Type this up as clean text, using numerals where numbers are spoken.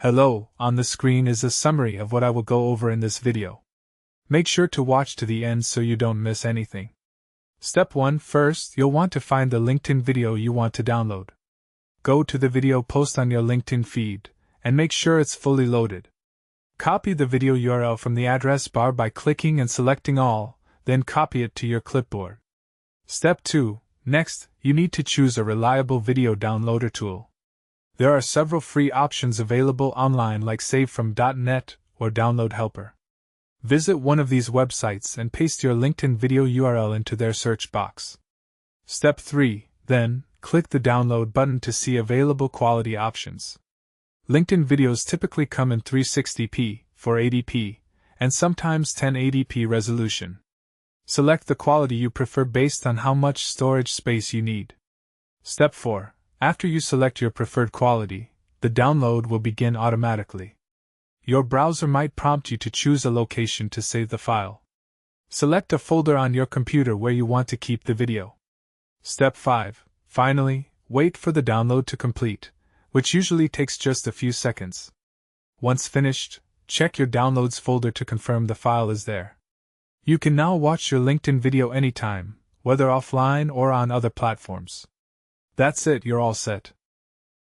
Hello, on the screen is a summary of what I will go over in this video. Make sure to watch to the end so you don't miss anything. Step 1. First, you'll want to find the LinkedIn video you want to download. Go to the video post on your LinkedIn feed, and make sure it's fully loaded. Copy the video URL from the address bar by clicking and selecting all, then copy it to your clipboard. Step 2. Next, you need to choose a reliable video downloader tool. There are several free options available online like SaveFrom.net or Download Helper. Visit one of these websites and paste your LinkedIn video URL into their search box. Step 3. Then, click the download button to see available quality options. LinkedIn videos typically come in 360p, 480p, and sometimes 1080p resolution. Select the quality you prefer based on how much storage space you need. Step 4. After you select your preferred quality, the download will begin automatically. Your browser might prompt you to choose a location to save the file. Select a folder on your computer where you want to keep the video. Step 5. Finally, wait for the download to complete, which usually takes just a few seconds. Once finished, check your downloads folder to confirm the file is there. You can now watch your LinkedIn video anytime, whether offline or on other platforms. That's it, you're all set.